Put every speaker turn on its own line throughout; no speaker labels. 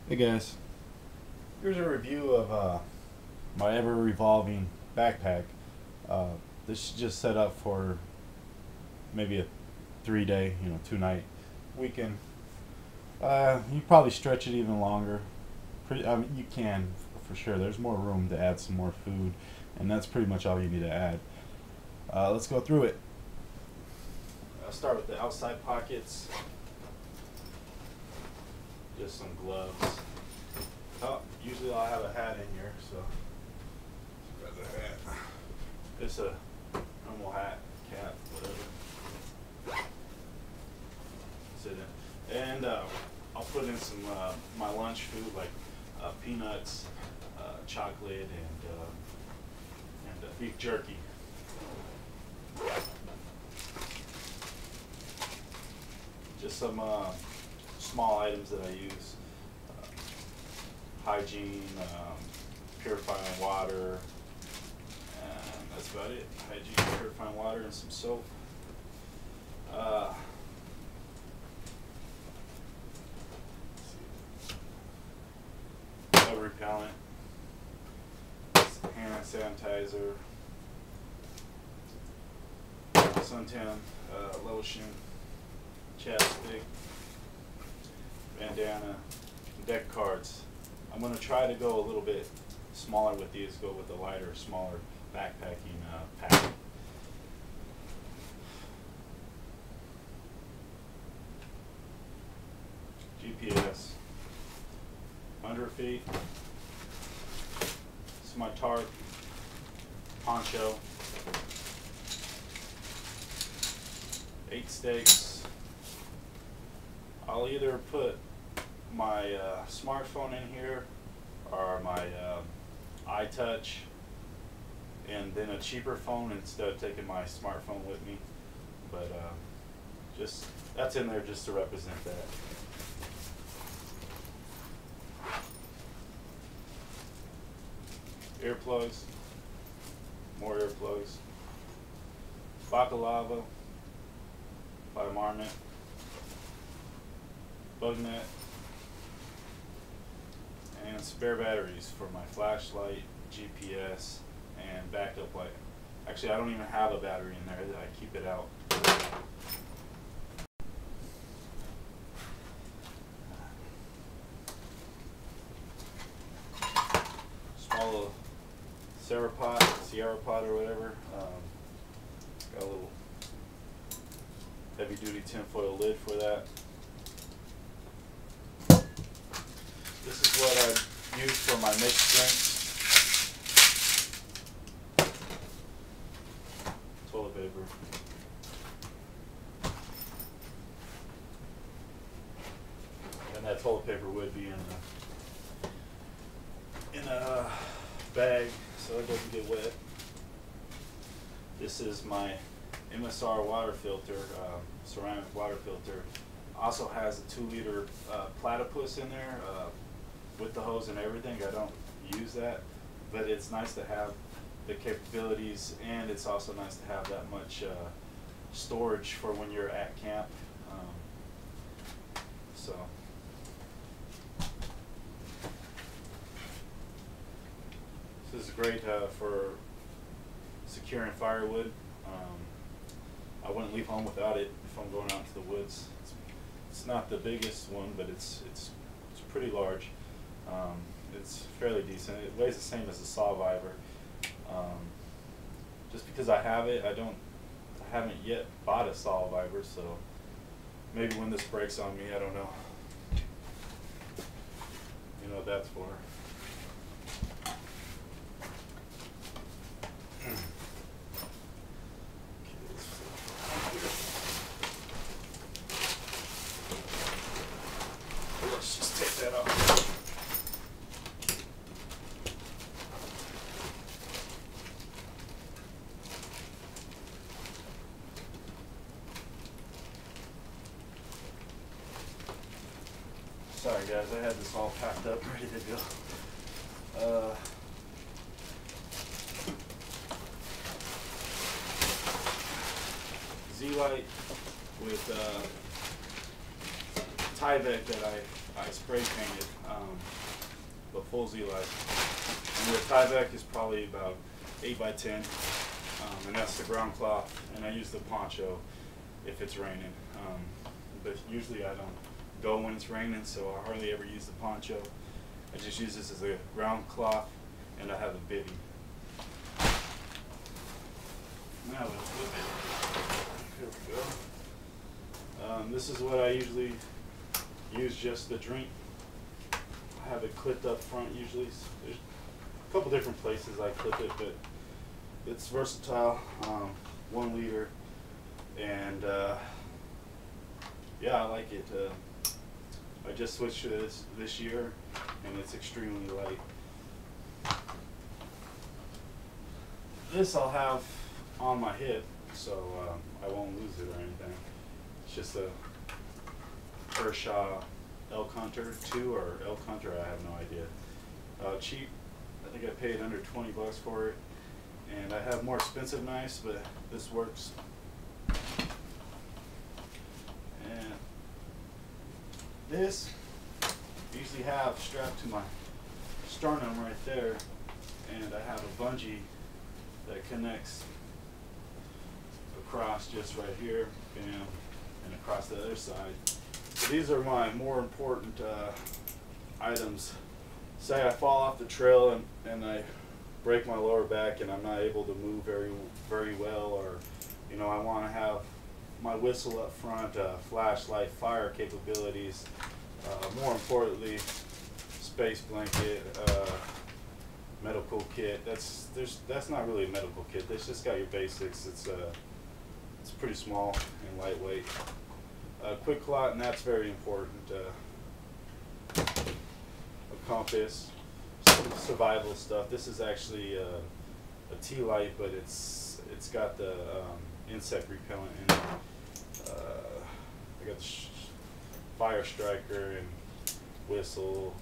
Hey guys, here's a review of my ever revolving backpack. Uh, this is just set up for maybe a 3 day, 2 night weekend. You probably stretch it even longer. I mean, you can for sure. There's more room to add some more food, and that's pretty much all you need to add. Let's go through it. I'll start with the outside pockets. Just some gloves. Oh, usually I'll have a hat in here, so grab the hat. It's a normal hat, cap, whatever. Sit in. And I'll put in some my lunch food like peanuts, chocolate, and beef jerky. Just some small items that I use. Hygiene, purifying water, and that's about it. Hygiene, purifying water, and some soap. Bug repellent, hand sanitizer, suntan lotion, chapstick, bandana, deck cards. I'm going to try to go a little bit smaller with these, go with a lighter, smaller backpacking pack. GPS, 100 feet. This is my tarp, poncho, 8 stakes. I'll either put my smartphone in here or my iTouch, and then a cheaper phone instead of taking my smartphone with me. But just that's in there just to represent that. Earplugs, more earplugs. Baklava by Marmot. Bug net, and spare batteries for my flashlight, GPS, and backup light. Actually, I don't even have a battery in there. I keep it out. Small little Sierra pot or whatever. Got a little heavy duty tinfoil lid for that. This is what I use for my mixed drinks. Toilet paper. And that toilet paper would be in a bag so it doesn't get wet. This is my MSR water filter, ceramic water filter. Also has a 2-liter platypus in there. With the hose and everything. I don't use that, but it's nice to have the capabilities, and it's also nice to have that much storage for when you're at camp. So this is great for securing firewood. I wouldn't leave home without it if I'm going out into the woods. It's not the biggest one, but it's pretty large. It's fairly decent. It weighs the same as the Sawviver. Just because I have it, I haven't yet bought a Sawviver, so maybe when this breaks on me, I don't know. You know what that's for. Let's just take that off. Sorry guys, I had this all packed up, ready to go. Z-Lite with Tyvek that I I spray painted the full Z Light. And the Tyvek is probably about 8 by 10, and that's the ground cloth. And I use the poncho if it's raining. But usually I don't go when it's raining, so I hardly ever use the poncho. I just use this as a ground cloth, and I have a bivvy. Now let's flip it. Here we go. This is what I usually use just the drink. I have it clipped up front usually. There's a couple different places I clip it, but it's versatile. 1 liter, and yeah, I like it. I just switched to this year, and it's extremely light. This I'll have on my hip, so I won't lose it or anything. It's just a Kershaw Elk Hunter 2 or Elk Hunter, I have no idea. Cheap. I think I paid under 20 bucks for it, and I have more expensive knives, but this works. And this I usually have strapped to my sternum right there, and I have a bungee that connects across just right here, bam, and across the other side. So these are my more important items. Say I fall off the trail and I break my lower back and I'm not able to move very well, or I want to have my whistle up front, flashlight, fire capabilities. More importantly, space blanket, medical kit. That's not really a medical kit. That's just got your basics. It's pretty small and lightweight. Quick clot, and that's very important. A compass, some survival stuff. This is actually a T-light, but it's got the insect repellent in it. I got the fire striker and whistle,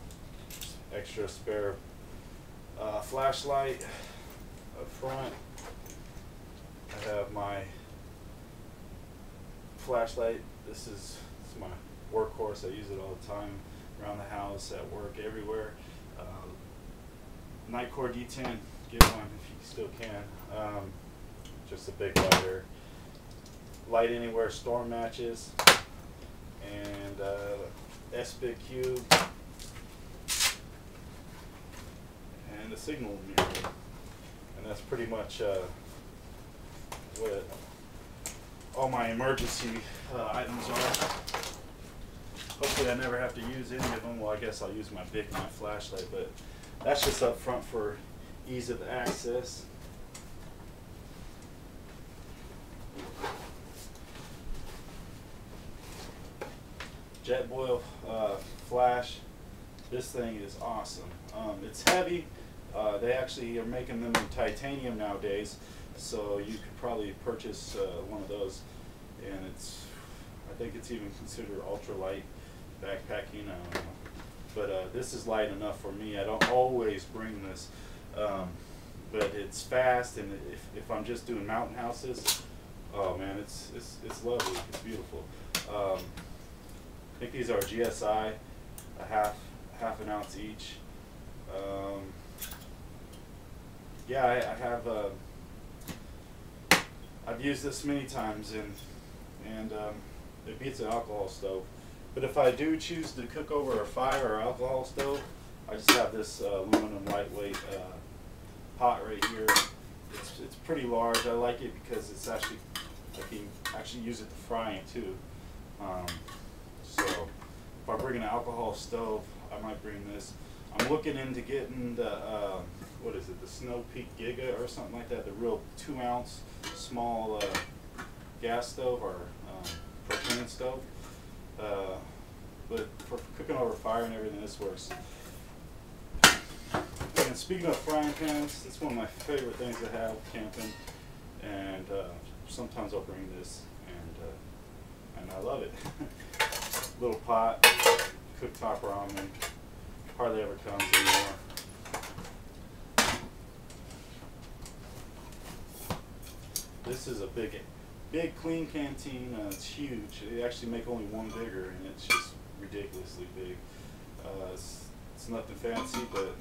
extra spare flashlight up front. I have my flashlight. This is my workhorse. I use it all the time around the house, at work, everywhere. Nitecore D10, get one if you still can. Just a big lighter. Light anywhere storm matches, and SBIC cube, and a signal mirror. And that's pretty much what all my emergency items are. Hopefully I never have to use any of them. Well, I guess I'll use my Bic, my flashlight, but that's just up front for ease of access. Jetboil flash. This thing is awesome. It's heavy. They actually are making them in titanium nowadays, so you could probably purchase one of those, and I think it's even considered ultralight backpacking. I don't know. But this is light enough for me. I don't always bring this, but it's fast, and if I'm just doing mountain houses, oh man, it's lovely. It's beautiful. I think these are GSI, a half an ounce each. Yeah, I have. I've used this many times, and it beats an alcohol stove. But if I do choose to cook over a fire or alcohol stove, I just have this aluminum lightweight pot right here. It's pretty large. I like it because it's actually, I can actually use it to fry it too. So if I bring an alcohol stove, I might bring this. I'm looking into getting the what is it, the Snow Peak Giga or something like that, the real 2-ounce small gas stove or propane stove. But for cooking over fire and everything, this works. And speaking of frying pans, it's one of my favorite things to have camping, and sometimes I'll bring this, and I love it. Little pot, cooktop ramen, hardly ever comes anymore. This is a big clean canteen. It's huge. They actually make only one bigger, and it's just ridiculously big. It's nothing fancy, but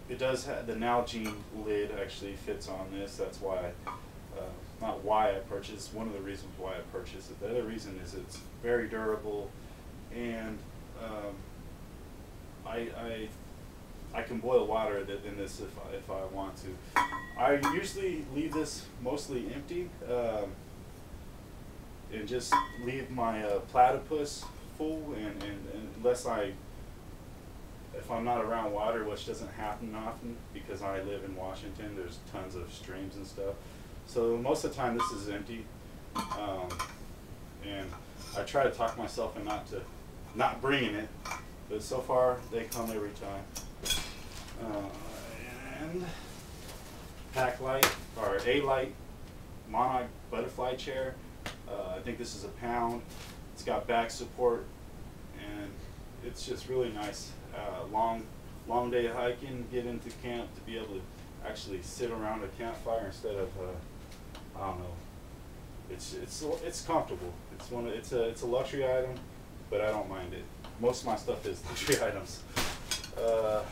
it does have the Nalgene lid actually fits on this. That's why, not why I purchased. One of the reasons why I purchased it. The other reason is it's very durable, and I can boil water in this if I want to. I usually leave this mostly empty, and just leave my platypus full, and unless if I'm not around water, which doesn't happen often because I live in Washington, there's tons of streams and stuff. So most of the time this is empty, and I try to talk myself into not bringing it, but so far they come every time. And pack light, or a light monarch butterfly chair. I think this is £1. It's got back support, and it's just really nice. Long day hiking, get into camp to be able to actually sit around a campfire instead of I don't know. It's comfortable. It's a luxury item, but I don't mind it. Most of my stuff is luxury items. Am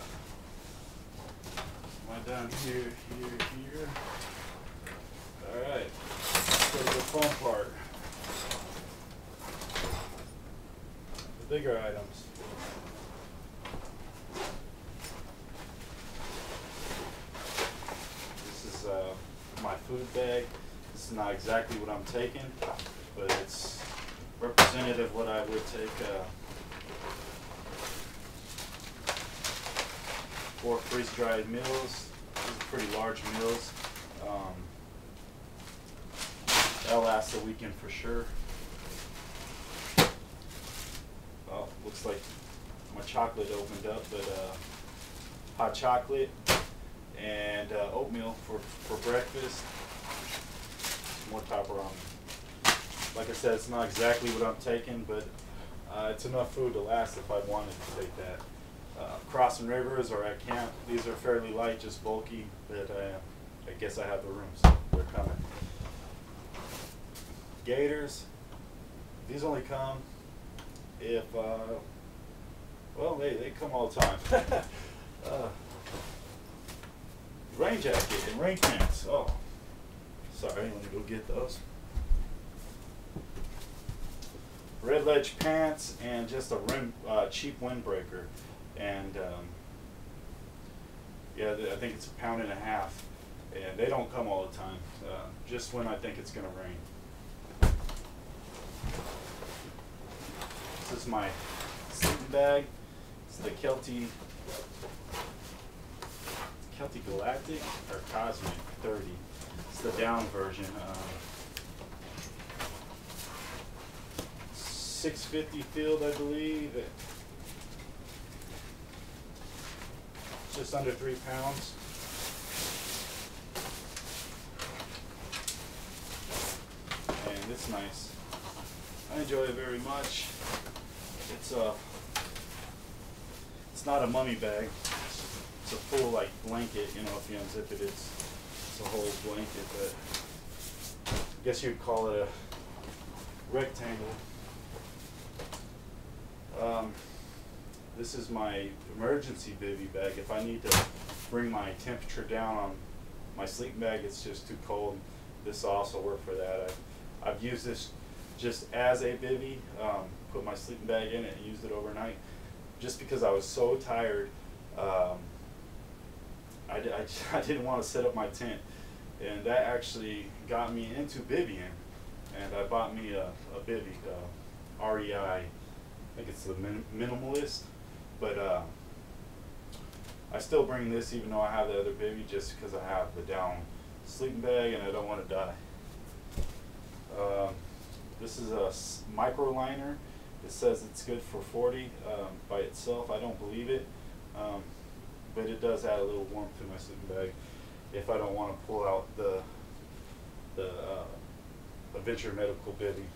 I done here? All right. Let's go to the fun part. The bigger items. This is my food bag. This is not exactly what I'm taking, but it's representative of what I would take. 4 freeze-dried meals. These are pretty large meals. That'll last a weekend for sure. Well, looks like my chocolate opened up, but hot chocolate and oatmeal for breakfast. More top ramen. Like I said, it's not exactly what I'm taking, but it's enough food to last if I wanted to take that. Crossing rivers or at camp, these are fairly light, just bulky, but I guess I have the room, so they're coming. Gaiters, these only come if, well, they come all the time. Rain jacket and rain pants. Oh, sorry, let me go get those. Red Ledge pants and just a cheap windbreaker. And yeah, I think it's £1.50, and they don't come all the time. Just when I think it's going to rain. This is my sleeping bag. It's the Kelty Galactic or Cosmic 30. It's the down version. 650 field, I believe. Just under 3 pounds. And it's nice. I enjoy it very much. It's not a mummy bag. It's a full like blanket, you know, if you unzip it, it's a whole blanket, but I guess you'd call it a rectangle. This is my emergency bivy bag. If I need to bring my temperature down on my sleeping bag, it's just too cold. This also works for that. I've used this just as a bivy, put my sleeping bag in it and used it overnight. Just because I was so tired, I didn't want to set up my tent. And that actually got me into bivvying. And I bought me a bivy, REI. I think it's the Minimalist. But I still bring this even though I have the other bivy, just because I have the down sleeping bag and I don't want to die. This is a micro liner. It says it's good for 40 by itself. I don't believe it, but it does add a little warmth to my sleeping bag if I don't want to pull out the Adventure Medical bivy.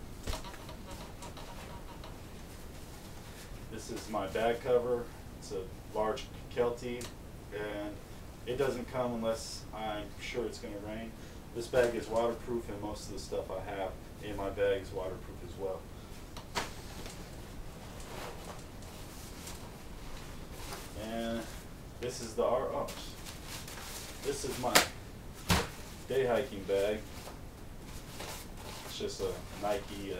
This is my bag cover. It's a large Kelty, and it doesn't come unless I'm sure it's going to rain. This bag is waterproof, and most of the stuff I have in my bag is waterproof as well. this is the oh, this is my day hiking bag. It's just a Nike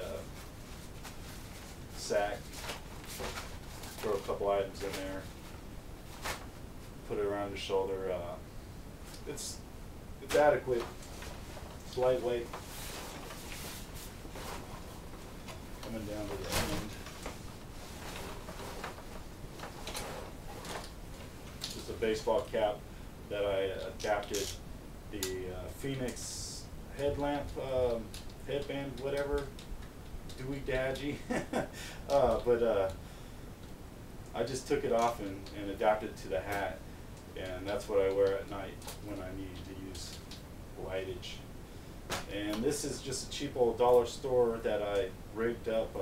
sack. Throw a couple items in there. Put it around your shoulder. It's adequate. It's lightweight. Coming down to the end. Just a baseball cap that I adapted the Phoenix headlamp, headband, whatever, Dewey Dadgy. But I just took it off and adapted it to the hat, and that's what I wear at night when I need to use lightage. And this is just a cheap old dollar store that I rigged up,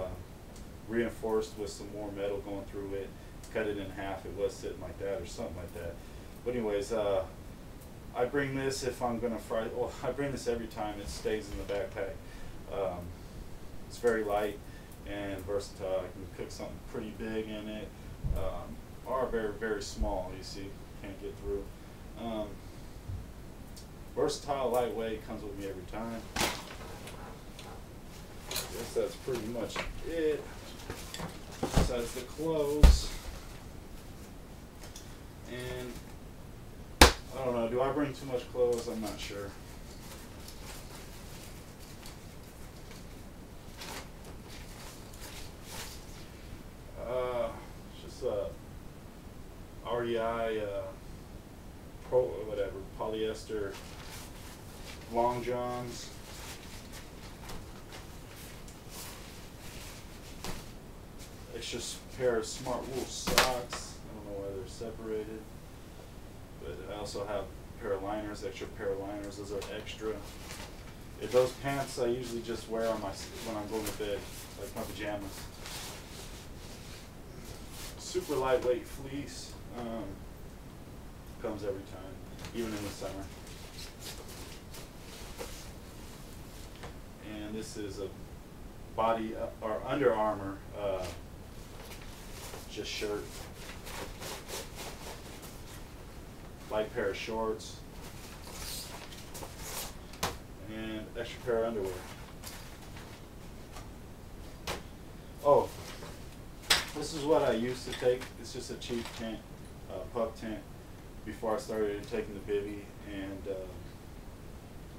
reinforced with some more metal going through it, cut it in half. It was sitting like that or something like that. But anyways, I bring this if I'm gonna fry. Well, I bring this every time. It stays in the backpack. It's very light and versatile. I can cook something pretty big in it, or very, very small. You see, can't get through. Versatile, lightweight, comes with me every time. I guess that's pretty much it. Besides the clothes. And I don't know, do I bring too much clothes? I'm not sure. Just REI polyester long johns. Extra pair of smart wool socks. I don't know why they're separated. But I also have a pair of liners, extra pair of liners. Those are extra. Those pants I usually just wear on when I'm going to bed, like my pajamas. Super lightweight fleece. Comes every time, even in the summer. And this is a body or Under Armour just shirt. Light pair of shorts. And extra pair of underwear. Oh, this is what I used to take. It's just a cheap tent, pup tent, before I started taking the bivvy. And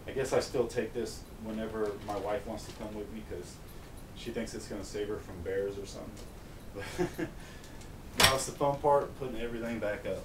I guess I still take this whenever my wife wants to come with me because she thinks it's going to save her from bears or something. But now it's the fun part, putting everything back up.